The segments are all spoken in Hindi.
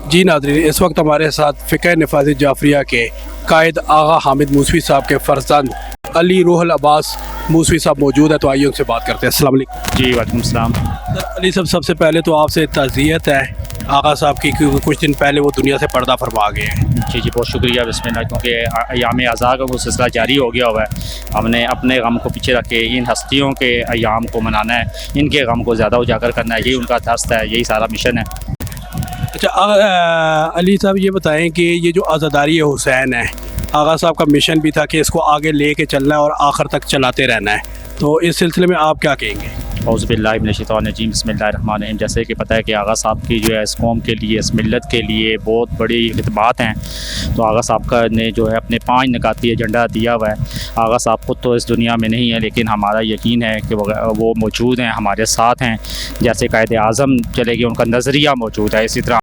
जी नाज़रीन, इस वक्त हमारे साथ फ़िक़्ह नफ़ाज़ जाफ़रिया के कायद आगा हामिद मूसवी साहब के फ़र्जंद अली रूहुल अब्बास मूसवी साहब मौजूद है, तो आइए उनसे बात करते हैं। अस्सलाम वालेकुम। जी वालेकुम सलाम। अली साहब, सबसे पहले तो आपसे ताज़ियत है आगा साहब की, क्योंकि कुछ दिन पहले वो दुनिया से पर्दा फरमा गए हैं। जी जी, बहुत शुक्रिया बिस्मिल्लाह, क्योंकि अयाम आज़ा का वो सिलसिला जारी हो गया हुआ है। हमने अपने गम को पीछे रख के इन हस्तियों के अयाम को मनाना है, इनके गम को ज़्यादा उजागर करना है, यही उनका दस्त है, यही सारा मिशन है। अच्छा अली साहब, ये बताएं कि ये जो आज़ादारी हुसैन है, आगा साहब का मिशन भी था कि इसको आगे लेके चलना है और आखिर तक चलाते रहना है, तो इस सिलसिले में आप क्या कहेंगे? औज़ुबिल्लाहि मिनश्शैतानिर्रजीम, बिस्मिल्लाहिर्रहमानिर्रहीम। जैसे कि पता है कि आगा साहब की जो है इस कौम के लिए, इस मिल्लत के लिए बहुत बड़ी खिदमत हैं। तो आगा साहब का ने जो है अपने 5 निकाती एजेंडा दिया हुआ है। आगा साहब खुद तो इस दुनिया में नहीं है, लेकिन हमारा यकीन है कि वो मौजूद हैं, हमारे साथ हैं। जैसे कायदे आज़म चले गए, उनका नज़रिया मौजूद है, इसी तरह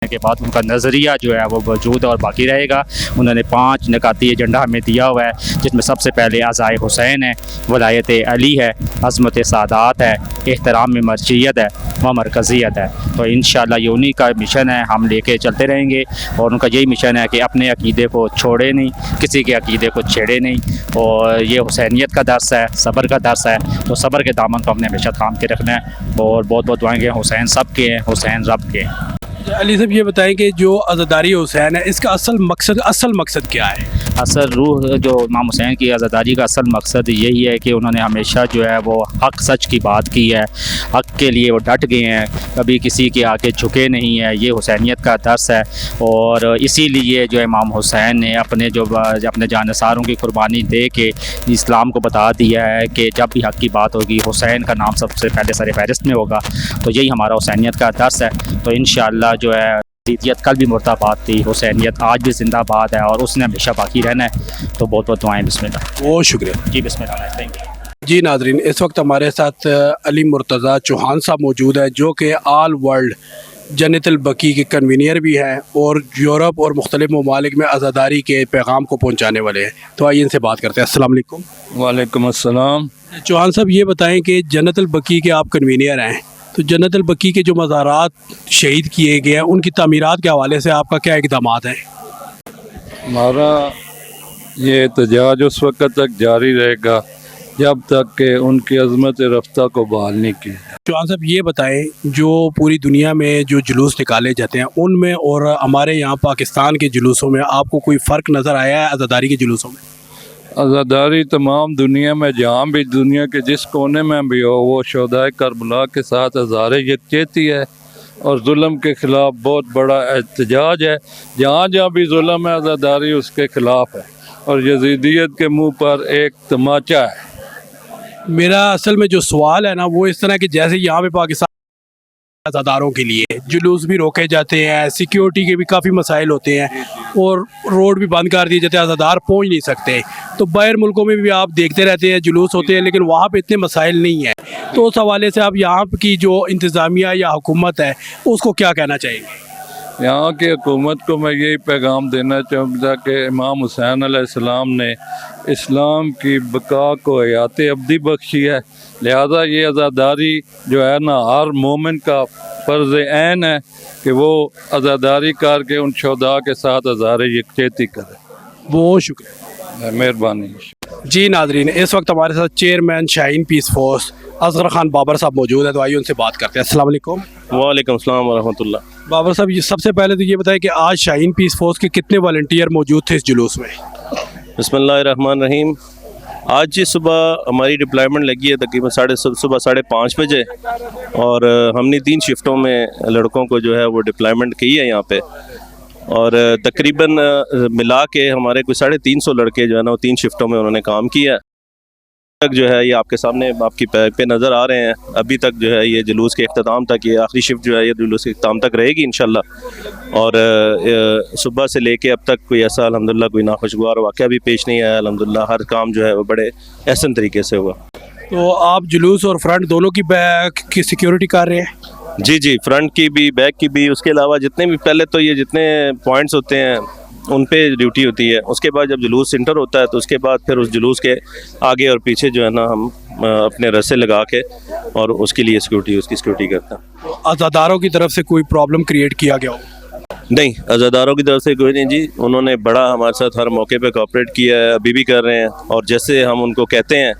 के बाद उनका नज़रिया जो है वो मौजूद और बाकी रहेगा। उन्होंने 5 निकाती एजेंडा हमें दिया हुआ है, जिसमें सबसे पहले अज़ाए हुसैन है, वलायत अली है, अज़मत सादात है, एहतराम में मर्जियत है व मरकज़ियत है। तो इंशाअल्लाह ये उन्हीं का मिशन है, हम लेके चलते रहेंगे। और उनका यही मिशन है कि अपने अक़ीदे को छोड़े नहीं, किसी के अक़ीदे को छेड़े नहीं। और ये हुसैनियत का दर्स है, सब्र का दर्स है, तो सब्र के दामन को हमने हमेशा थाम के रखना है। और बहुत बहुत दुआएँ हुसैन सब के हैं, हुसैन रब के हैं। अली साहब, ये बताएं कि जो आज़ादारी हुसैन है, इसका असल मकसद क्या है? असल रूह जो इमाम हुसैन की आज़ादारी का असल मकसद यही है कि उन्होंने हमेशा जो है वो हक़ सच की बात की है, हक़ के लिए वो डट गए हैं, कभी किसी के आगे झुके नहीं है। ये हुसैनियत का दर्स है। और इसीलिए जो इमाम हुसैन ने अपने जानसारों की कुर्बानी दे के इस्लाम को बता दिया है कि जब भी हक़ की बात होगी हुसैन का नाम सबसे पहले सर फहरिस्त में होगा। तो यही हमारा हुसैनियत का दर्स है। तो इंशाअल्लाह जो है ज़ीदियत कल भी मुर्दाबाद थी, हुसैनियत आज भी ज़िंदाबाद है और उसने हमेशा बाकी रहना है। तो बहुत बहुत दुआएं। बिस्मिल्लाह। बहुत शुक्रिया जी बिस्मिल्लाह, थैंक यू। जी नाज़रीन, इस वक्त हमारे साथ अली मुर्तज़ा चौहान साहब मौजूद है, जो कि आल वर्ल्ड जन्नतुल बकी के कन्वीनियर भी हैं और यूरोप और मुख्तलिफ ममालिक में आज़ादारी के पैगाम को पहुँचाने वाले हैं। तो आइए इनसे बात करते हैं। अस्सलाम वालेकुम। वालेकुम अस्सलाम। चौहान साहब, ये बताएं कि जन्नतुल बकी के आप कन्वीनियर हैं, तो जन्नतुल बकी के जो मज़ारात शहीद किए गए हैं, उनकी तामीरात के हवाले से आपका क्या इक़दामात है? हमारा ये एहतजाज उस वक्त तक जारी रहेगा जब तक कि उनकी अज़मत रफ्ता को बहाल नहीं की। चौहान साहब, ये बताएं, जो पूरी दुनिया में जो जुलूस निकाले जाते हैं उनमें और हमारे यहाँ पाकिस्तान के जुलूसों में आपको कोई फ़र्क नज़र आया है आज़ादारी के जुलूसों में? आज़ादारी तमाम दुनिया में, जहाँ भी दुनिया के जिस कोने में भी हो, वो शोहदाए करबला के साथ हज़ारे यकजहती है और जुल्म के ख़िलाफ़ बहुत बड़ा एहतजाज है। जहाँ जहाँ भी जुल्म है, आज़ादारी उसके ख़िलाफ़ है और यज़ीदियत के मुँह पर एक तमाचा है। मेरा असल में जो सवाल है ना, वो इस तरह कि जैसे यहाँ पे पाकिस्तान आज़ादारों के लिए जुलूस भी रोके जाते हैं, सिक्योरिटी के भी काफ़ी मसाइल होते हैं और रोड भी बंद कर दिए जाते हैं, आज़ादार पहुँच नहीं सकते। तो बाहर मुल्कों में भी आप देखते रहते हैं जुलूस होते हैं, लेकिन वहाँ पे इतने मसाइल नहीं है। तो उस हवाले से आप यहाँ की जो इंतज़ामिया या हुकूमत है उसको क्या कहना चाहेंगे? यहाँ की हुकूमत को मैं यही पैगाम देना चाहूँगा कि इमाम हुसैन अलैहिस्सलाम ने इस्लाम की बका को हयात अब्दी बख्शी है, लिहाजा ये आज़ादारी जो है ना, हर मोमिन का फ़र्ज़ ऐन है कि वो आज़ादारी करके उन शोहदा के साथ हज़ारे यकजहती करे। बहुत शुक्रिया, मेहरबानी। जी नाज़रीन, इस वक्त हमारे साथ chairman Shaheen peace force Asghar Khan Babar साहब मौजूद है, तो आइए उनसे बात करते हैं। अस्सलाम वालेकुम। वालेकुम अस्सलाम वरहमतुल्लाह। बाबर साहब, ये सबसे पहले तो ये बताएं कि आज शाहीन पीस फोर्स के कितने वॉलंटियर मौजूद थे इस जुलूस में? बिस्मिल्लाहिर्रहमानिर्रहीम। आज जी सुबह हमारी डिप्लॉयमेंट लगी है तकरीबन सुबह 5:30 बजे और हमने 3 शिफ्टों में लड़कों को जो है वो डिप्लॉयमेंट की है यहाँ पे। और तकरीबन मिला के हमारे कोई 350 लड़के जो है ना, वो 3 शिफ्टों में उन्होंने काम किया तक जो है ये आपके सामने आपकी पे नज़र आ रहे हैं। अभी तक जो है ये जुलूस के अख्ताम तक, ये आखिरी शिफ्ट जो है ये जुलूस के अख्ताम तक रहेगी इंशाल्लाह। और सुबह से लेके अब तक कोई ऐसा अल्हम्दुलिल्लाह कोई नाखुशगवार वाक़या भी पेश नहीं आया। अल्हम्दुलिल्लाह हर काम जो है वो बड़े एहसन तरीके से हुआ। तो आप जुलूस और फ्रंट दोनों की सिक्योरिटी कर रहे हैं? जी जी, फ्रंट की भी, बैक की भी, उसके अलावा जितने भी पहले तो ये जितने पॉइंट्स होते हैं उन पे ड्यूटी होती है। उसके बाद जब जुलूस सेंटर होता है तो उसके बाद फिर उस जुलूस के आगे और पीछे जो है ना हम अपने रस्से लगा के और उसके लिए उसकी सिक्योरिटी करते हैं। आज़ादारों की तरफ से कोई प्रॉब्लम क्रिएट किया गया हो? नहीं, अज़ादारों की तरफ से कोई नहीं जी। उन्होंने बड़ा हमारे साथ हर मौके पे कोऑपरेट किया है, अभी भी कर रहे हैं। और जैसे हम उनको कहते हैं,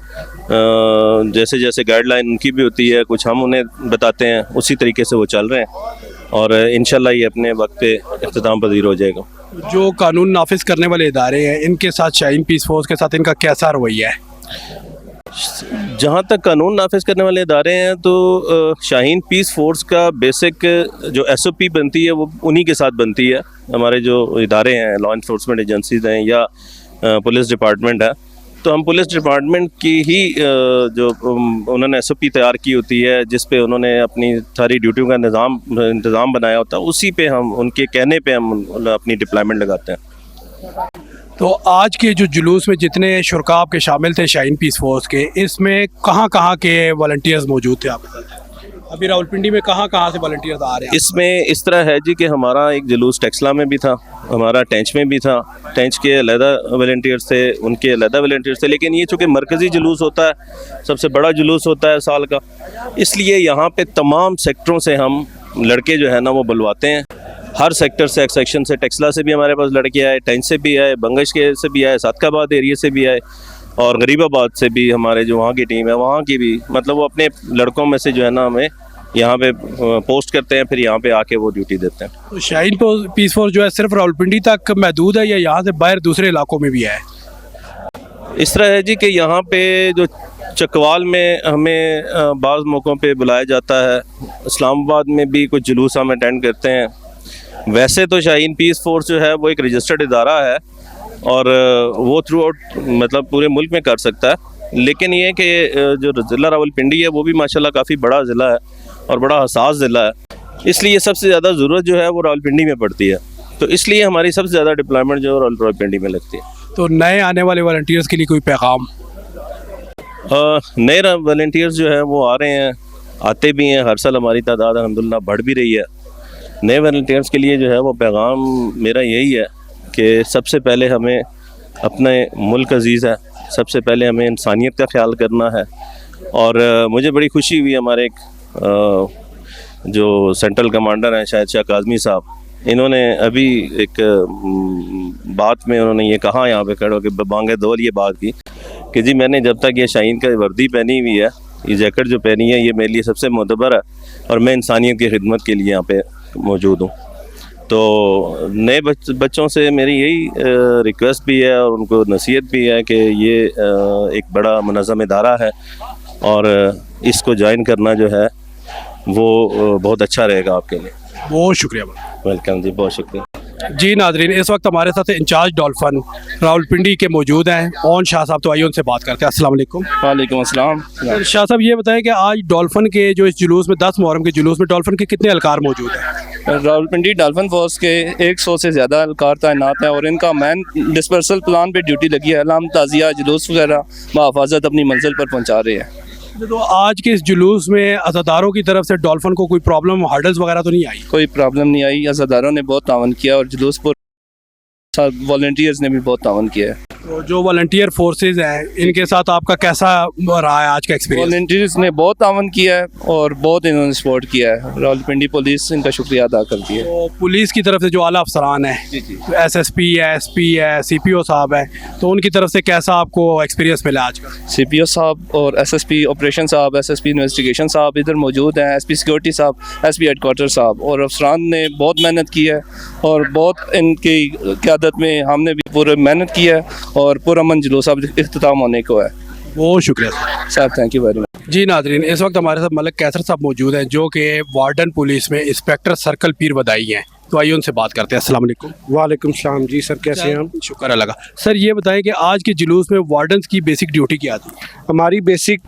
जैसे जैसे गाइडलाइन उनकी भी होती है, कुछ हम उन्हें बताते हैं, उसी तरीके से वो चल रहे हैं। और इंशाल्लाह ये अपने वक्त पे इख्तिताम पजीर हो जाएगा। जो कानून नाफिज करने वाले इदारे हैं, इनके साथ शाहीन पीस फोर्स के साथ इनका कैसा रवैया है? जहाँ तक कानून नाफिज करने वाले इदारे हैं तो शाहीन पीस फोर्स का बेसिक जो SOP बनती है वो उन्हीं के साथ बनती है। हमारे जो इदारे हैं, लॉ इन्फोर्समेंट एजेंसीज हैं या पुलिस डिपार्टमेंट है, तो हम पुलिस डिपार्टमेंट की ही जो उन्होंने SOP तैयार की होती है, जिस पे उन्होंने अपनी सारी ड्यूटियों का इंतज़ाम बनाया होता है, उसी पे हम उनके कहने पे हम अपनी डिप्लॉयमेंट लगाते हैं। तो आज के जो जुलूस में जितने शुरका आपके शामिल थे शाहीन पीस फोर्स के, इसमें कहाँ के वॉलंटियर्स मौजूद थे आपके साथ? अभी रावलपिंडी में कहाँ से वॉलंटियर्स आ रहे हैं? इसमें इस तरह है जी कि हमारा एक जुलूस टेक्सला में भी था, हमारा टेंच में भी था। टेंच के अलहदा वॉलंटियर्स थे, उनके अलहदा वॉलंटियर्स थे। लेकिन ये चूँकि मरकज़ी जुलूस होता है, सबसे बड़ा जुलूस होता है साल का, इसलिए यहाँ पे तमाम सेक्टरों से हम लड़के जो है ना वो बुलवाते हैं। हर सेक्टर से, एक सेक्शन से, टेक्सला से भी हमारे पास लड़के आए, टेंच से भी आए, बंगश के से भी आए, सादकाबाद एरिया से भी आए, और गरीबाबाद से भी हमारे जो वहाँ की टीम है वहाँ की भी। मतलब वो अपने लड़कों में से जो है ना हमें यहाँ पे पोस्ट करते हैं, फिर यहाँ पे आके वो ड्यूटी देते हैं। तो शाहीन पीस फोर्स जो है सिर्फ रावलपिंडी तक महदूद है या यहाँ से बाहर दूसरे इलाकों में भी है? इस तरह है जी कि यहाँ पे जो चकवाल में हमें बाज़ मौक़ों पे बुलाया जाता है, इस्लामाबाद में भी कुछ जुलूस हम अटेंड करते हैं। वैसे तो शाहीन पीस फोर्स जो है वो एक रजिस्टर्ड इदारा है और वो थ्रू आउट मतलब पूरे मुल्क में कर सकता है। लेकिन ये कि जो ज़िला रावलपिंडी है वो भी माशाल्लाह काफ़ी बड़ा ज़िला है और बड़ा हसास ज़िला है, इसलिए सबसे ज़्यादा ज़रूरत जो है वो रावलपिंडी में पड़ती है। तो इसलिए हमारी सबसे ज़्यादा डिप्लॉयमेंट जो है रावलपिंडी में लगती है। तो नए आने वाले वॉलंटियर्स के लिए कोई पैगाम? नए वॉलंटियर्स जो है वो आ रहे हैं, आते भी हैं। हर साल हमारी तादाद अल्हम्दुलिल्लाह बढ़ भी रही है। नए वॉलंटियर्स के लिए जो है वो पैगाम मेरा यही है कि सबसे पहले हमें अपने मुल्क अजीज़ है, सबसे पहले हमें इंसानियत का ख्याल करना है। और मुझे बड़ी खुशी हुई, हमारे एक जो सेंट्रल कमांडर हैं शाहिद शाह काज़मी साहब, इन्होंने अभी एक बात में उन्होंने ये कहा यहाँ पे खड़े होकर बांगे दौल ये बात की कि जी मैंने जब तक ये शाहीन का वर्दी पहनी हुई है, ये जैकेट जो पहनी है, ये मेरे लिए सबसे मोतबर है और मैं इंसानियत की खिदमत के लिए यहाँ पे मौजूद हूँ। तो नए बच्चों से मेरी यही रिक्वेस्ट भी है और उनको नसीहत भी है कि ये एक बड़ा मुनज़्ज़म इदारा है और इसको ज्वाइन करना जो है वो बहुत अच्छा रहेगा आपके लिए। बहुत शुक्रिया। वेलकम जी, बहुत शुक्रिया। जी नाजरीन, इस वक्त हमारे साथ इंचार्ज डॉल्फिन रावलपिंडी के मौजूद हैं ओन शाह साहब, तो आइए उनसे बात करते हैं। अस्सलाम वालेकुम। वालेकुम अस्सलाम। शाह साहब ये बताएं कि आज डॉल्फिन के जो इस जुलूस में 10 मुहर्रम के जुलूस में डॉल्फिन के कितने एहलकार मौजूद हैं? रावलपिंडी डॉल्फिन फोर्स के 100 से ज़्यादा एहलकार तैनात हैं और इनका मैन डिस्पर्सल प्लान पे ड्यूटी लगी है। हम ताज़िया जुलूस वगैरह बहिफाजत अपनी मंजिल पर पहुँचा रहे हैं। तो आज के इस जुलूस में अज़ादारों की तरफ से डॉल्फिन को कोई प्रॉब्लम, हर्डल्स वगैरह तो नहीं आई? कोई प्रॉब्लम नहीं आई। अज़ादारों ने बहुत तावन किया और जुलूस पर वॉलंटियर्स ने भी बहुत तावन किया है। तो जो वॉलंटियर फोर्सेज हैं इनके साथ आपका कैसा रहा है आज का एक्सपीरियंस? वॉलंटियर्स ने बहुत तावन किया है और बहुत इन्होंने सपोर्ट किया है। रावलपिंडी पुलिस इनका शुक्रिया अदा करती है। तो पुलिस की तरफ से जो आला अफसरान है, SSP है, SP है, CPO साहब है, तो उनकी तरफ से कैसा आपको एक्सपीरियंस मिला आज का? CPO साहब और SSP ऑपरेशन साहब, SSP इन्वेस्टिगेशन साहब इधर मौजूद हैं, SP सिक्योरिटी साहब, SP हेडक्वार्टर साहब, और अफसरान ने बहुत मेहनत की है और बहुत इनकी क़यादत में हमने भी पूरी मेहनत की है और पुरअमन जुलूस अब इख्तिताम होने को है। बहुत शुक्रिया sir, thank you very much. जी नाजरीन, इस वक्त हमारे साथ मलिक कैसर साहब मौजूद हैं जो कि वार्डन पुलिस में इंस्पेक्टर सर्कल पीर बदाई हैं। तो आइए उनसे बात करते हैं। अस्सलाम वालेकुम। वालेकुम सलाम जी सर, कैसे हैं हम? शुक्र अल्लाह का। सर ये बताएं कि आज के जुलूस में वार्डन्स की बेसिक ड्यूटी क्या थी? हमारी बेसिक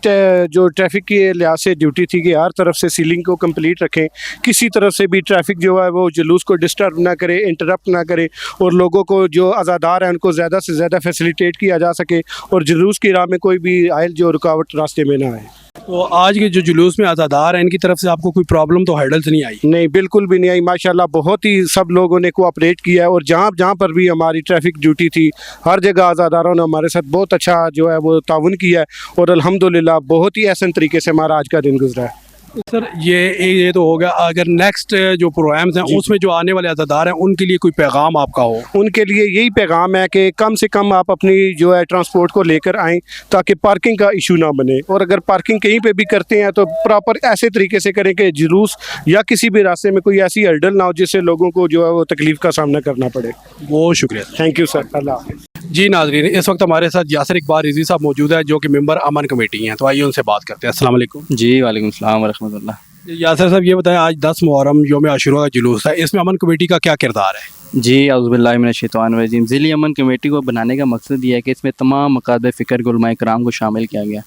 जो ट्रैफिक के लिहाज से ड्यूटी थी कि हर तरफ से सीलिंग को कंप्लीट रखें, किसी तरफ से भी ट्रैफिक जो है वो जुलूस को डिस्टर्ब ना करे, इंटरप्ट ना करे, और लोगों को जो आज़ादार हैं उनको ज़्यादा से ज़्यादा फैसिलिटेट किया जा सके और जुलूस की राह में कोई भी आयल जो रुकावट रास्ते में ना आए। तो आज के जो जुलूस में आज़ादार हैं इनकी तरफ से आपको कोई प्रॉब्लम तो हर्डल्स नहीं आई? नहीं, बिल्कुल भी नहीं आई। माशाल्लाह बहुत ही सब लोगों ने कोऑपरेट किया है और जहाँ जहाँ पर भी हमारी ट्रैफिक ड्यूटी थी हर जगह आज़ादारों ने हमारे साथ बहुत अच्छा जो है वो ताउन किया है और अल्हम्दुलिल्लाह बहुत ही एहसन तरीके से हमारा आज का दिन गुजरा है। सर ये तो हो गया। अगर नेक्स्ट जो प्रोग्राम्स हैं उसमें जो आने वाले अज़ादार हैं उनके लिए कोई पैगाम आपका हो? उनके लिए यही पैगाम है कि कम से कम आप अपनी जो है ट्रांसपोर्ट को लेकर आएँ ताकि पार्किंग का इशू ना बने, और अगर पार्किंग कहीं पे भी करते हैं तो प्रॉपर ऐसे तरीके से करें कि जुलूस या किसी भी रास्ते में कोई ऐसी हर्डल ना हो जिससे लोगों को जो है वो तकलीफ़ का सामना करना पड़े। बहुत शुक्रिया। थैंक यू सर, अल्लाह हाफ़िज़। जी नाज़रीन, इस वक्त हमारे साथ यासिर इकबाल रिजवी साहब मौजूद है जो कि मेंबर अमन कमेटी हैं, तो आइए उनसे बात करते हैं। अस्सलाम वालेकुम। जी वालेकुम सलाम व रहमतुल्लाह। यासिर साहब ये बताएं, आज 10 मुहर्रम यौम आशूरा का जुलूस है, इसमें अमन कमेटी का क्या किरदार है? जी औज़ुबिल्लाहि मिनश्शैतानिर्रजीम। ज़िली अमन कमेटी को बनाने का मकसद ये है कि इसमें तमाम मकाद फ़िक्र के उलमाए कराम को शामिल किया गया,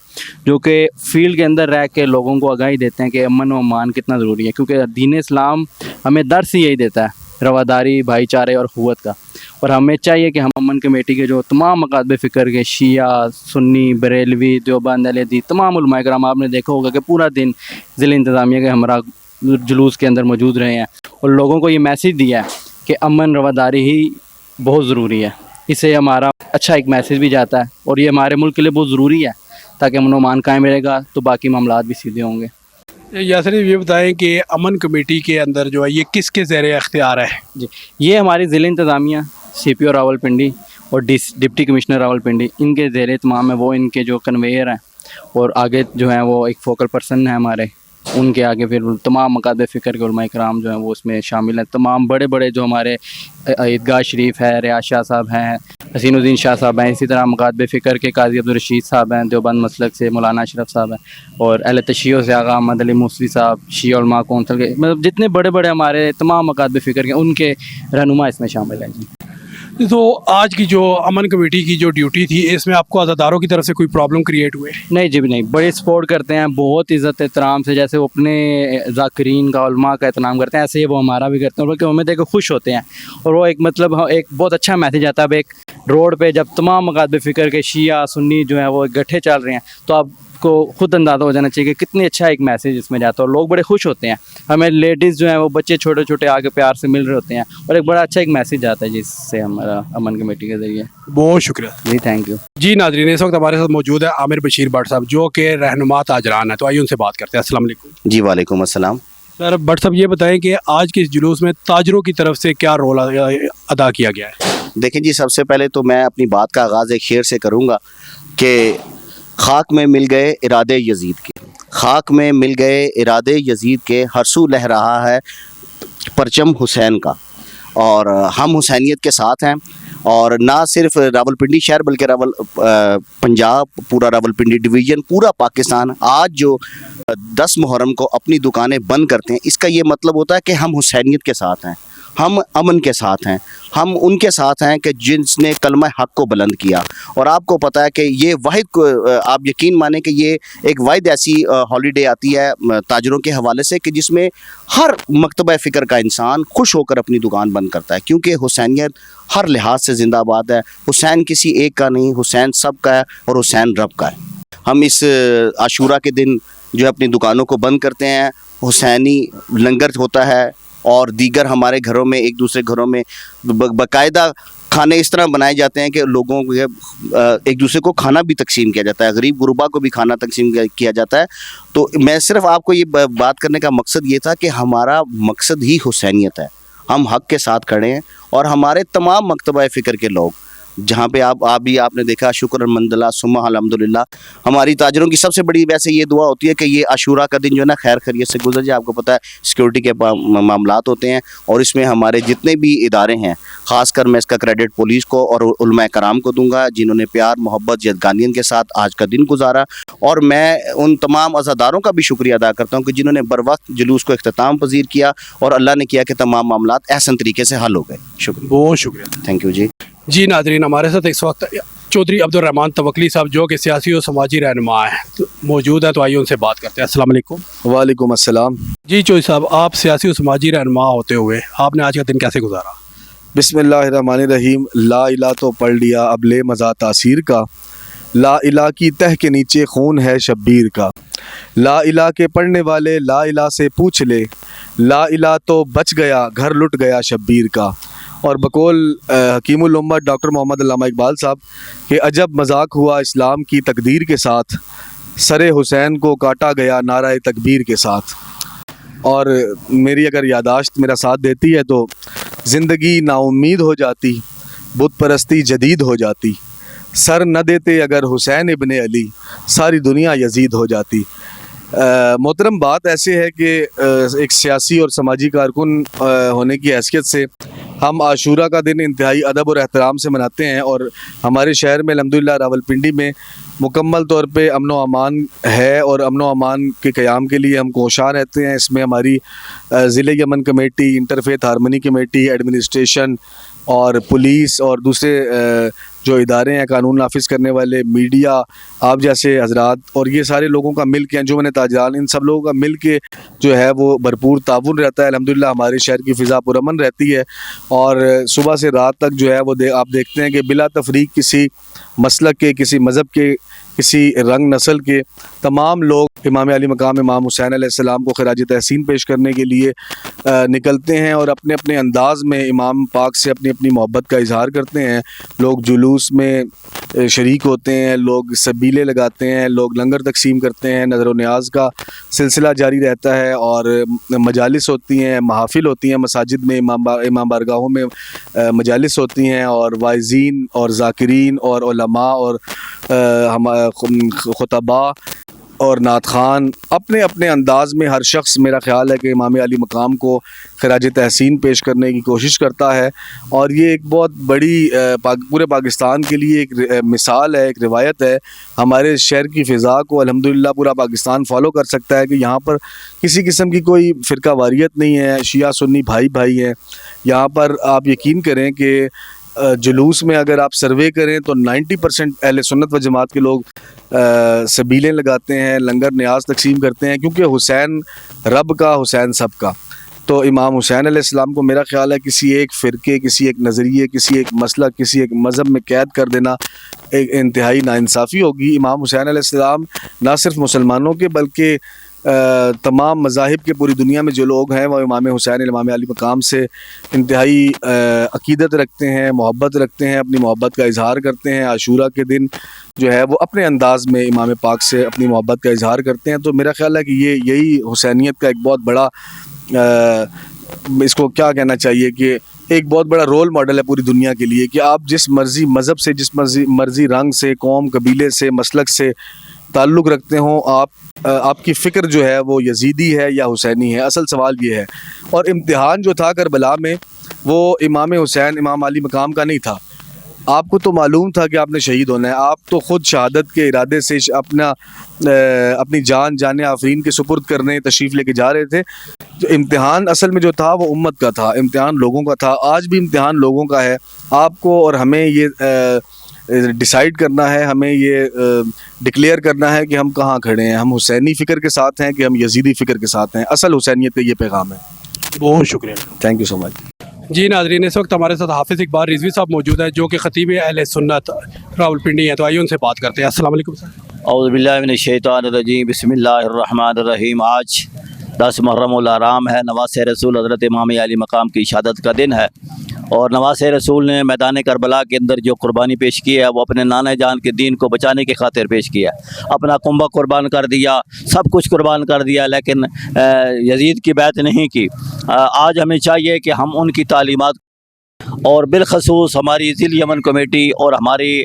जो कि फ़ील्ड के अंदर रह के लोगों को आगाही देते हैं कि अमन व अमान कितना ज़रूरी है, क्योंकि दीन इस्लाम हमें दर्स ही यही देता है, रवादारी, भाईचारे और ख़ुव्वत का। और हमें चाहिए कि हम अमन कमेटी के जो तमाम मकाद फ़िक्र के शिया, सुन्नी, बरेलवी, देवबंद, अहले हदीस, तमाम उलमाए कराम, आपने देखा होगा कि पूरा दिन ज़िले इंतज़ामिया के हमरा जुलूस के अंदर मौजूद रहे हैं और लोगों को ये मैसेज दिया है कि अमन रवादारी ही बहुत ज़रूरी है। इससे हमारा अच्छा एक मैसेज भी जाता है और ये हमारे मुल्क के लिए बहुत ज़रूरी है, ताकि अमन व अमान कायम रहेगा तो बाकी मामलात भी सीधे होंगे। यासिर ये बताएं कि अमन कमेटी के अंदर जो है ये किसके ज़ेरे अख्तियार है? जी, ये हमारी ज़िले इंतज़ामिया, CPO रावलपिंडी और डिप्टी कमिश्नर रावलपिंडी, इनके ज़ेरे तमाम है, वो इनके जो कन्वेयर हैं और आगे जो हैं वो एक फोकल पर्सन है हमारे, उनके आगे फिर तमाम मकाद फ़िक्र के उलमाए कराम जो हैं वो उसमें शामिल हैं। तमाम बड़े बड़े जो हमारे ईदगाह शरीफ है, रियाज शाह साहब हैं, हसीनुद्दीन शाह साहब हैं, इसी तरह मकाद फ़िक्र के काजी अब्दुल रशीद साहब हैं, देवबंद मसलक से मौलाना अशरफ साहब हैं, और अहले तशय्युअ से आगा अहमद अली मूसवी साहब, शिया उलमा कौंसिल के, मतलब जितने बड़े बड़े हमारे तमाम मकाद फ़िक्र के उनके रहनुमा इसमें शामिल हैं। जी, तो आज की जो अमन कमेटी की जो ड्यूटी थी, इसमें आपको अज़ादारों की तरफ से कोई प्रॉब्लम क्रिएट हुए? नहीं जी, नहीं, बड़े सपोर्ट करते हैं, बहुत इज़्ज़त एहतराम से, जैसे वो अपने ज़ाकिरीन का, उलमा का एहतराम करते हैं, ऐसे ही वो हमारा भी करते हैं, बल्कि हमें देख के खुश होते हैं। और वो एक मतलब एक बहुत अच्छा मैसेज आता है। अब एक रोड पे जब तमाम मकाद फ़िक्र के शिया सुन्नी जो हैं वो इकट्ठे चल रहे हैं, तो आपको खुद अंदाज़ा हो जाना चाहिए कि कितनी अच्छा एक मैसेज इसमें जाता है और लोग बड़े खुश होते हैं। हमें लेडीज़ जो हैं वो बच्चे छोटे छोटे आगे प्यार से मिल रहे होते हैं और एक बड़ा अच्छा एक मैसेज जाता है जिससे हमारा अमन कमेटी के ज़रिए। बहुत शुक्रिया जी, थैंक यू। जी नाज़रीन, इस वक्त हमारे साथ मौजूद है आमिर बशीर भट्ट साहब जो कि रहनुमा ताजरान है, तो आइए उनसे बात करते हैं। अस्सलाम वालेकुम। जी वालेकुम अस्सलाम। सर भट्ट साहब ये बताएं कि आज के इस जुलूस में ताजरों की तरफ से क्या रोल अदा किया गया है? देखें जी, सबसे पहले तो मैं अपनी बात का आगाज़ एक शेर से करूँगा कि खाक में मिल गए इरादे यजीद के, खाक में मिल गए इरादे यजीद के, हर सू लह रहा है परचम हुसैन का। और हम हुसैनियत के साथ हैं, और ना सिर्फ रावलपिंडी शहर बल्कि पंजाब, पूरा रावलपिंडी डिवीज़न, पूरा पाकिस्तान आज जो 10 मुहर्रम को अपनी दुकानें बंद करते हैं, इसका ये मतलब होता है कि हम हुसैनियत के साथ हैं, हम अमन के साथ हैं, हम उनके साथ हैं कि जिसने कलमा हक़ को बुलंद किया। और आपको पता है कि ये वाहिद, आप यकीन माने कि ये एक वाहिद ऐसी हॉलीडे आती है ताजरों के हवाले से कि जिसमें हर मकतबा फ़िक्र का इंसान खुश होकर अपनी दुकान बंद करता है, क्योंकि हुसैनियत हर लिहाज से जिंदाबाद है। हुसैन किसी एक का नहीं, हुसैन सब का है और हुसैन रब का है। हम इस आशूरा के दिन जो है अपनी दुकानों को बंद करते हैं, हुसैनी लंगर होता है और दीगर हमारे घरों में, एक दूसरे घरों में बाकायदा खाने इस तरह बनाए जाते हैं कि लोगों को एक दूसरे को खाना भी तकसीम किया जाता है, गरीब गुरबा को भी खाना तकसीम किया जाता है। तो मैं सिर्फ आपको ये बात करने का मकसद ये था कि हमारा मकसद ही हुसैनियत है, हम हक़ के साथ खड़े हैं और हमारे तमाम मकतबा फ़िक्र के लोग, जहाँ पे आप भी आपने देखा, शुक्र मंदला सुम्मा अल्हम्दुलिल्लाह। हमारी ताजरों की सबसे बड़ी वैसे ये दुआ होती है कि ये आशूरा का दिन जो है ना खैर खैरियत से गुजर जाए। आपको पता है सिक्योरिटी के मामलात होते हैं और इसमें हमारे जितने भी इदारे हैं, ख़ासकर मैं इसका क्रेडिट पुलिस को और उलमाए कराम को दूंगा जिन्होंने प्यार मोहब्बत जदगानियन के साथ आज का दिन गुजारा। और मैं उन तमाम अज़ादारों का भी शुक्रिया अदा करता हूँ कि जिन्होंने बर वक्त जुलूस को इख्तिताम पजीर किया और अल्लाह ने किया कि तमाम मामलात एहसन तरीके से हल हो गए। शुक्रिया, बहुत शुक्रिया। थैंक यू जी। जी नाज़रीन, हमारे साथ इस वक्त चौधरी अब्दुल रहमान तवक्ली साहब जो कि सियासी और समाजी रहनुमा हैं तो मौजूद हैं, तो आइए उनसे बात करते हैं। अस्सलाम वालेकुम। वालेकुम अस्सलाम। जी चौधरी साहब, आप सियासी और समाजी रहनुमा होते हुए आपने आज का दिन कैसे गुजारा? बिस्मिल्लाहिर्रहमानिर्रहीम। ला इला तो पढ़ लिया, अब ले मज़ा तासीर का, ला इला की तह के नीचे खून है शब्बीर का, ला इला के पढ़ने वाले ला इला से पूछ ले, ला इला तो बच गया घर लुट गया शब्बीर का। और बकौल हकीमुल उम्मत डॉक्टर मोहम्मद अल्लामा इकबाल साहब के अजब मजाक हुआ इस्लाम की तकदीर के साथ, सरे हुसैन को काटा गया नारा तकबीर के साथ। और मेरी अगर यादाश्त मेरा साथ देती है तो ज़िंदगी नाउम्मीद हो जाती, बुत परस्ती जदीद हो जाती, सर न देते अगर हुसैन इब्ने अली, सारी दुनिया यजीद हो जाती। मोहतरम, बात ऐसे है कि एक सियासी और समाजी कारकुन होने की हैसियत से हम आशूरा का दिन इंतहाई अदब और एहतराम से मनाते हैं और हमारे शहर में अल्हम्दुलिल्लाह रावलपिंडी में मुकम्मल तौर पे अमन व अमान है और अमन व अमान के क़याम के लिए हम कोशां रहते हैं। इसमें हमारी ज़िले Yemen committee, interfaith harmony committee, administration और पुलिस और दूसरे जो इदारे हैं कानून नाफिज करने वाले, मीडिया, आप जैसे हजरात और ये सारे लोगों का मिल के, अंजुमन ताजरान, इन सब लोगों का मिल के जो है वो भरपूर ताउन रहता है। अल्हम्दुलिल्लाह हमारे शहर की फ़िज़ा पुरअमन रहती है और सुबह से रात तक जो है वो आप देखते हैं कि बिला तफरीक किसी मसलक के, किसी मज़हब के, किसी रंग नस्ल के तमाम लोग इमाम अली मकाम इमाम हुसैन अलैहिस्सलाम को खराज तहसीन पेश करने के लिए निकलते हैं और अपने अपने अंदाज़ में इमाम पाक से अपनी अपनी मोहब्बत का इजहार करते हैं। लोग जुलूस में शरीक होते हैं, लोग सबीले लगाते हैं, लोग लंगर तकसीम करते हैं, नज़र व न्याज का सिलसिला जारी रहता है और मजालिस होती हैं, महाफिल होती हैं मसाजिद में, इमाम बारगाहों में मजालिस होती हैं और वाइज़ीन और ज़ाकिरीन और उलमा और हम खुतबा और नात खान अपने अपने अंदाज़ में हर शख्स, मेरा ख़्याल है कि इमाम अली मकाम को खराज तहसीन पेश करने की कोशिश करता है और ये एक बहुत बड़ी पूरे पाकिस्तान के लिए एक मिसाल है, एक रिवायत है। हमारे शहर की फ़िज़ा को अल्हम्दुलिल्लाह पूरा पाकिस्तान फॉलो कर सकता है कि यहाँ पर किसी किस्म की कोई फ़िरका वारियत नहीं है, शिया सुन्नी भाई भाई हैं। यहाँ पर आप यकीन करें कि जुलूस में अगर आप सर्वे करें तो 90% अहले सुन्नत व जमात के लोग सबीलें लगाते हैं, लंगर न्याज तकसीम करते हैं, क्योंकि हुसैन रब का, हुसैन सब का। तो इमाम हुसैन अलैहिस्सलाम को मेरा ख़्याल है किसी एक फ़िरके, किसी एक नज़रिए, किसी एक मसलक, किसी एक मज़हब में कैद कर देना एक इंतहाई नाइंसाफ़ी होगी। इमाम हुसैन अलैहिस्सलाम ना सिर्फ मुसलमानों के बल्कि तमाम मज़ाहिब के पूरी दुनिया में जो लोग हैं वो इमाम हुसैन इमाम अली मकाम से इंतहाई अक़ीदत रखते हैं, मोहब्बत रखते हैं, अपनी मोहब्बत का इजहार करते हैं। आशूरा के दिन जो है वो अपने अंदाज़ में इमाम पाक से अपनी मोहब्बत का इजहार करते हैं। तो मेरा ख़्याल है कि यही हुसैनियत का एक बहुत बड़ा इसको क्या कहना चाहिए कि एक बहुत बड़ा रोल मॉडल है पूरी दुनिया के लिए कि आप जिस मर्ज़ी मज़हब से, जिस मर्ज़ी रंग से, कौम, कबीले से, मसलक से ताल्लुक़ रखते हों, आपकी फ़िक्र जो है वो यजीदी है या हुसैनी है। असल सवाल ये है। और इम्तिहान जो था करबला में वो इमाम हुसैन इमाम अली मकाम का नहीं था। आपको तो मालूम था कि आपने शहीद होना है, आप तो ख़ुद शहादत के इरादे से अपनी जान आफरीन के सुपुर्द करने तशरीफ़ लेके जा रहे थे। जो इम्तिहान असल में जो था वो उम्मत का था, इम्तिहान लोगों का था। आज भी इम्तिहान लोगों का है। आपको और हमें ये डिसाइड करना है, हमें ये डिक्लेयर करना है कि हम कहाँ खड़े हैं। हम हुसैनी फ़िक्र के साथ हैं कि हम यजीदी फ़िक्र के साथ हैं। असल हुसैनियत का ये पैगाम है। बहुत शुक्रिया। Thank you so much. जी नाज़रीन, इस वक्त हमारे साथ हाफिज़ इकबाल रिजवी साहब मौजूद है जो कि ख़तीब अहले सुन्नत रावलपिंडी हैं। तो आइए उनसे बात करते हैं। अस्सलाम वालेकुम सर। औज़ु बिल्लाहि मिनश शैतानिर रजीम, बिस्मिल्लाहिर रहमानिर रहीम। आज 10 मुहर्रमुल हराम है, नवासे रसूल हज़रत इमाम अली मकाम की शहादत का दिन है और नवासे रसूल ने मैदान करबला के अंदर जो कुर्बानी पेश की है वो अपने नाना जान के दीन को बचाने की खातिर पेश किया। अपना कुंबा कुर्बान कर दिया, सब कुछ कुर्बान कर दिया, लेकिन यजीद की बैत नहीं की। आज हमें चाहिए कि हम उनकी तालीमात और बिलखसूस हमारी ज़िला यमन कमेटी और हमारी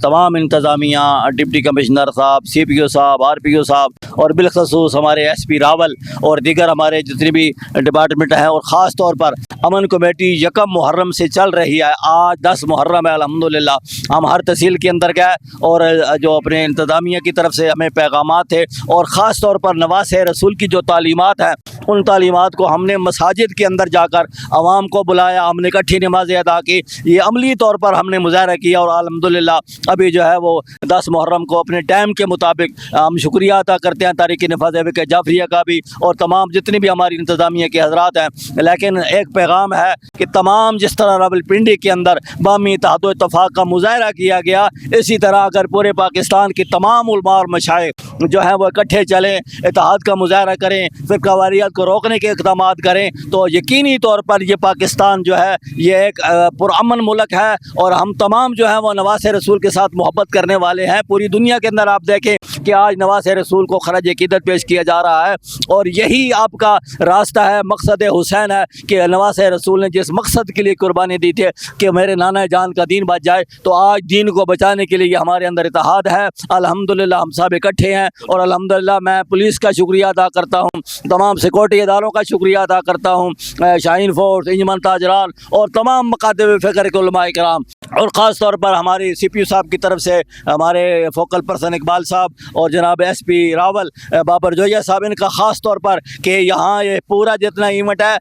तमाम इंतज़ामिया, डिप्टी कमिश्नर साहब, CPO साहब, RPO साहब और बिलखसूस हमारे SP रावल और दीगर हमारे जितने भी डिपार्टमेंट हैं और ख़ास तौर पर अमन कमेटी यकम मुहर्रम से चल रही है। आज 10 मुहर्रम है, अल्हम्दुलिल्लाह हम हर तहसील के अंदर गए और जो अपने इंतज़ामिया की तरफ से हमें पैगामात थे और ख़ास तौर पर नवासे रसूल की जो तालीमात हैं उन तालीमात को हमने मसाजिद के अंदर जाकर आवाम को बुलाया, हमने इकट्ठी नमाज़ें अदा की। ये अमली तौर पर हमने मुजाहरा किया और अल्हम्दुलिल्लाह अभी जो है वो 10 मुहर्रम को अपने टाइम के मुताबिक हम शुक्रिया अदा करते हैं तारीख़ नफ़ाज़ जाफरिया का भी और तमाम जितनी भी हमारी इंतज़ामिया के हज़रात हैं। लेकिन एक पैगाम है कि तमाम जिस तरह रावलपिंडी के अंदर बामी इत्तेहाद व इत्तेफाक का मुजाहरा किया गया, इसी तरह अगर पूरे पाकिस्तान की तमाम उलमा और मशाइख जो है वो इकट्ठे चलें, इत्तेहाद का मुजाहरा करें, फ़िरक़ावारियत को रोकने के इक़दाम करें तो यकीनी तौर पर ये पाकिस्तान जो है ये एक पुरअमन मुल्क है और हम तमाम जो है वो नवाज रसूल के साथ मोहब्बत करने वाले हैं। पूरी दुनिया के अंदर आप देखें कि आज नवाज रसूल को खराज अकीदत पेश किया जा रहा है और यही आपका रास्ता है, मकसद हुसैन है कि नवाज रसूल ने जिस मकसद के लिए कुर्बानी दी थी कि मेरे नाना जान का दीन बच जाए, तो आज दीन को बचाने के लिए हमारे अंदर इत्तेहाद है। अल्हम्दुलिल्लाह हम सब इकट्ठे हैं और अल्हम्दुलिल्लाह मैं पुलिस का शुक्रिया अदा करता हूँ, तमाम सिक्योरिटी इदारों का शुक्रिया अदा करता हूँ, शाहीन फोर्स, इंजमन ताजरान और तमाम मकातब फ़िक्र के उलमा इकराम, और ख़ास तौर पर हमारी CPU साहब की तरफ से हमारे फोकल पर्सन इकबाल साहब और जनाब SP रावल बाबर जोया साहब, इनका ख़ास तौर पर कि यहाँ ये पूरा जितना इवेंट है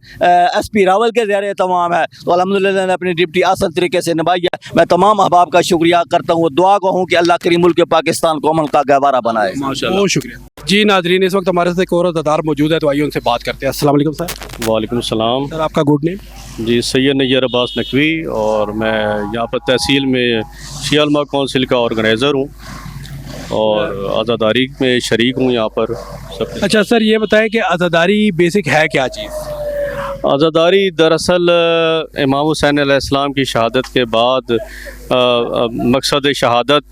SP रावल के ज़रिए तमाम है, तो अल्हम्दुलिल्लाह ने अपनी ड्यूटी आसान तरीके से निभाई है। मैं तमाम अहबाब का शुक्रिया करता हूँ, दुआ को हूँ कि अल्लाह करीम मुल्क पाकिस्तान को अमन का गहवारा बनाए। बहुत शुक्रिया जी। नाजरीन, इस वक्त हमारे साथ एक और अज़ादार मौजूद है, तो आइए उनसे बात करते हैं। अस्सलाम वालेकुम सर। वालेकुम सलाम। सर आपका गुड नेम? जी, सैयद नैयर अब्बास नकवी, और मैं यहाँ पर तहसील में शियालमा काउंसिल का ऑर्गेनाइज़र हूँ और आज़ादारी में शरीक हूँ यहाँ पर सब। अच्छा सर, ये बताएं कि आज़ादारी बेसिक है क्या चीज़? आज़ादारी दरअसल इमाम हुसैन अलैहिस्सलाम की शहादत के बाद मकसद शहादत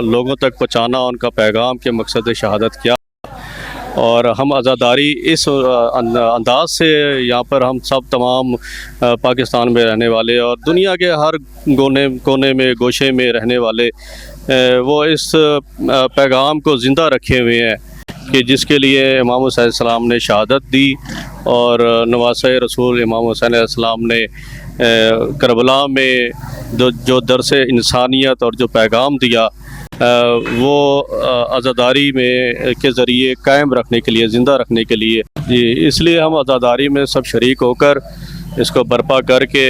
लोगों तक पहुँचाना, उनका पैगाम के मकसद शहादत क्या, और हम आज़ादारी इस अंदाज से यहाँ पर हम सब तमाम पाकिस्तान में रहने वाले और दुनिया के हर कोने में गोशे में रहने वाले वो इस पैगाम को ज़िंदा रखे हुए हैं कि जिसके लिए इमाम हुसैन अलैहिस्सलाम ने शहादत दी और नवासे रसूल इमाम हुसैन अलैहिस्सलाम ने करबला में जो दरस इंसानियत और जो पैगाम दिया वो आज़ादारी में के ज़रिए कायम रखने के लिए, ज़िंदा रखने के लिए जी, इसलिए हम आज़ादारी में सब शरीक होकर इसको बर्पा करके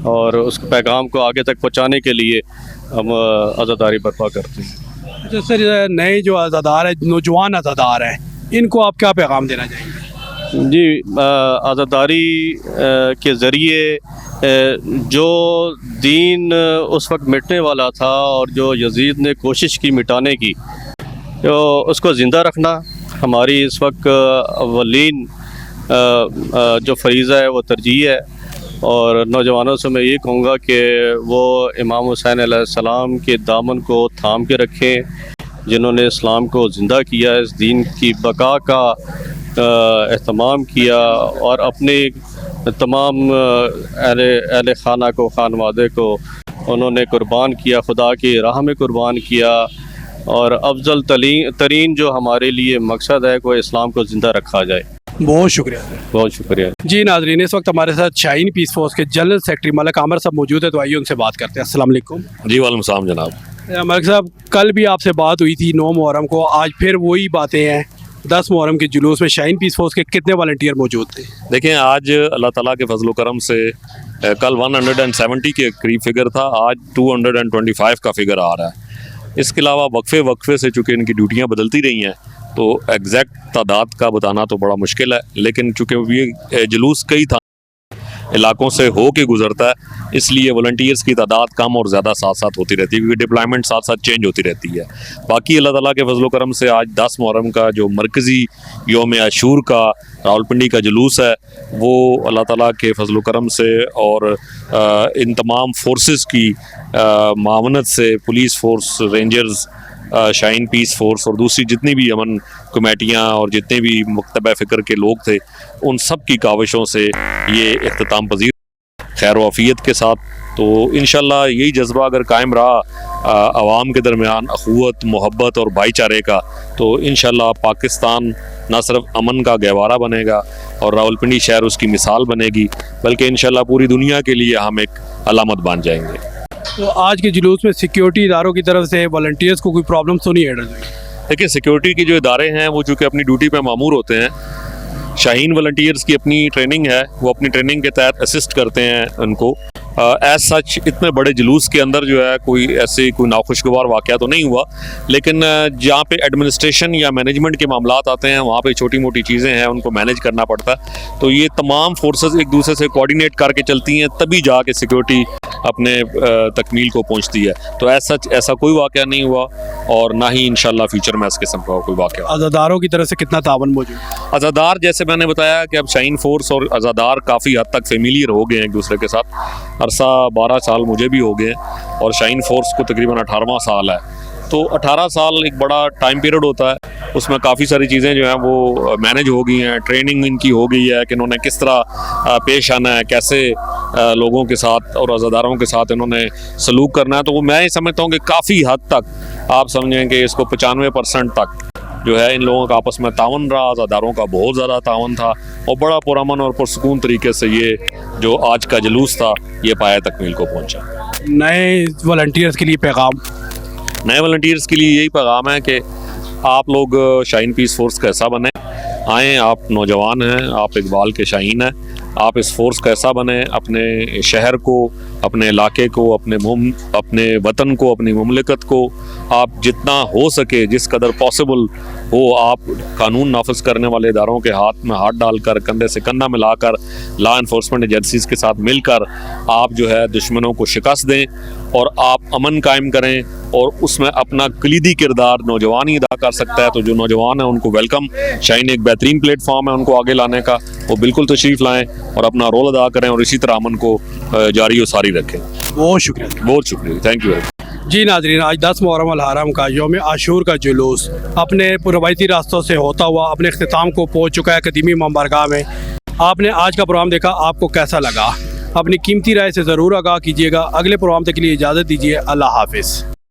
और उस पैगाम को आगे तक पहुँचाने के लिए हम आज़ादारी बर्पा करते हैं। अच्छा सर, नए जो आज़ादार है, नौजवान आज़ादार हैं, इनको आप क्या पैगाम देना चाहेंगे? जी, आज़ादारी के ज़रिए जो दीन उस वक्त मिटने वाला था और जो यजीद ने कोशिश की मिटाने की, तो उसको ज़िंदा रखना हमारी इस वक्त अव्वलीन जो फरीज़ा है वो तरजीह है। और नौजवानों से मैं ये कहूँगा कि वो इमाम हुसैन अलैहिस्सलाम के दामन को थाम के रखें, जिन्होंने इस्लाम को ज़िंदा किया, इस दीन की बका का एहतमाम किया और अपने तमाम अहले खाना को, खानवादे को उन्होंने कुर्बान किया, खुदा की राह में कुर्बान किया, और अफजल तरीन जो हमारे लिए मकसद है को इस्लाम को ज़िंदा रखा जाए। बहुत शुक्रिया। बहुत शुक्रिया जी। नाजरीन, इस वक्त हमारे साथ शाहीन पीस फोर्स के जनरल सेक्रेटरी मलिक आमिर साहब मौजूद है, तो आइए उनसे बात करते हैं। अस्सलाम वालेकुम। जी वालेकुम सलाम जनाब। मलिक साहब, कल भी आपसे बात हुई थी 9 मुहर्रम को, आज फिर वही बातें हैं। 10 मुहर्रम के जुलूस में शाहीन पीस फोर्स के कितने वॉलंटियर मौजूद थे? देखें, आज अल्लाह ताला के फजल करम से कल 170 के करीब फिगर था, आज 225 का फिगर आ रहा है। इसके अलावा वक्फे से चूँकि इनकी ड्यूटियाँ बदलती रही हैं तो एग्जैक्ट तादाद का बताना तो बड़ा मुश्किल है, लेकिन चूँकि ये जुलूस कई था इलाकों से हो के गुजरता है, इसलिए वॉलंटियर्स की तादाद कम और ज़्यादा साथ साथ होती रहती है, क्योंकि डिप्लॉयमेंट साथ साथ चेंज होती रहती है। बाकी अल्लाह ताला के फजल करम से आज 10 मुहर्रम का जो मरकज़ी यौम आशूर का रावलपिंडी का जुलूस है, वो अल्लाह ताला के फजल करम से और इन तमाम फोर्सेस की मावनत से, police force, rangers, Shaheen peace force और दूसरी जितनी भी अमन कमेटियाँ और जितने भी मकतबा फ़िक्र के लोग थे, उन सब की काविशों से ये इख्तिताम पजीर खैर वाफ़ियत के साथ। तो इंशाल्लाह यही जज्बा अगर कायम रहा आवाम के दरमियान अखुवत, मोहब्बत और भाईचारे का, तो इंशाल्लाह पाकिस्तान ना सिर्फ अमन का गहवारा बनेगा और रावलपिंडी शहर उसकी मिसाल बनेगी, बल्कि इंशाल्लाह पूरी दुनिया के लिए हम एक अलामत बन जाएंगे। तो आज के जुलूस में सिक्योरिटी इदारों की तरफ से वॉलंटियर्स को कोई प्रॉब्लम तो नहीं है? देखिए, सिक्योरिटी की जो इदारे हैं वो चूँकि अपनी ड्यूटी पे मामूर होते हैं, शाहीन वॉलंटियर्स की अपनी ट्रेनिंग है, वो अपनी ट्रेनिंग के तहत असिस्ट करते हैं उनको। एज सच इतने बड़े जुलूस के अंदर जो है कोई ऐसे कोई नाखुशगवार वाक़या तो नहीं हुआ, लेकिन जहाँ पे एडमिनिस्ट्रेशन या मैनेजमेंट के मामलात आते हैं वहाँ पे छोटी मोटी चीज़ें हैं, उनको मैनेज करना पड़ता है। तो ये तमाम फोर्सेस एक दूसरे से कोऑर्डिनेट करके चलती हैं, तभी जाके सिक्योरिटी अपने तकमील को पहुँचती है। तो एज सच ऐसा कोई वाक़या नहीं हुआ और ना ही इंशाल्लाह फ्यूचर में इस किस्म का कोई वाक़या। अज़ादारों की तरफ से कितना तावन मौजूद है? अज़ादार जैसे मैंने बताया कि अब शाइन फोर्स और अज़ादार काफ़ी हद तक फेमिलियर हो गए हैं एक दूसरे के साथ। अरसा 12 साल मुझे भी हो गए हैं और शाइन फोर्स को तकरीबन 18वां साल है। तो 18 साल एक बड़ा टाइम पीरियड होता है, उसमें काफ़ी सारी चीज़ें जो हैं वो मैनेज हो गई हैं, ट्रेनिंग इनकी हो गई है कि इन्होंने किस तरह पेश आना है, कैसे लोगों के साथ और अज़ादारों के साथ इन्होंने सलूक करना है। तो वो मैं ये समझता हूँ कि काफ़ी हद तक आप समझें कि इसको 95% तक जो है इन लोगों का आपस में तावन रहा, अज़ादारों का बहुत ज़्यादा तावन था और बड़ा पुरअमन और पुरसकून तरीके से ये जो आज का जुलूस था ये पाया तकमील को पहुँचा। नए वॉलंटियर्स के लिए पैगाम? नए वॉलंटियर्स के लिए यही पैगाम है कि आप लोग शाइन पीस फोर्स का हिस्सा बने, आएँ। आप नौजवान हैं, आप इकबाल के शाहीन हैं, आप इस फोर्स का हिस्सा बने, अपने शहर को, अपने इलाके को, अपने वतन को, अपनी मुमलिकत को आप जितना हो सके, जिस कदर पॉसिबल हो, आप कानून नाफिज करने वाले इदारों के हाथ में हाथ डालकर, कंधे से कंधा मिलाकर, लॉ इन्फोर्समेंट एजेंसीज़ के साथ मिलकर आप जो है दुश्मनों को शिकस्त दें और आप अमन कायम करें और उसमें अपना कलीदी किरदार नौजवान ही अदा कर सकता है। तो जो नौजवान हैं उनको वेलकम, शाइन एक बेहतरीन प्लेटफॉर्म है उनको आगे लाने का, वो बिल्कुल तशरीफ़ लाएँ और अपना रोल अदा करें और इसी तरह अमन को जारी और सारी रखें। बहुत शुक्रिया। बहुत शुक्रिया, थैंक यू। जी नाज़रीन, आज 10 मुहर्रम अल हराम का यौम आशूर का जुलूस अपने रवायती रास्तों से होता हुआ अपने इख्तिताम को पहुँच चुका है कदीमी इमाम-बारगाह में। आपने आज का प्रोग्राम देखा, आपको कैसा लगा? अपनी कीमती राय से ज़रूर आगाह कीजिएगा। अगले प्रोग्राम तक के लिए इजाज़त दीजिए। अल्लाह हाफिज़।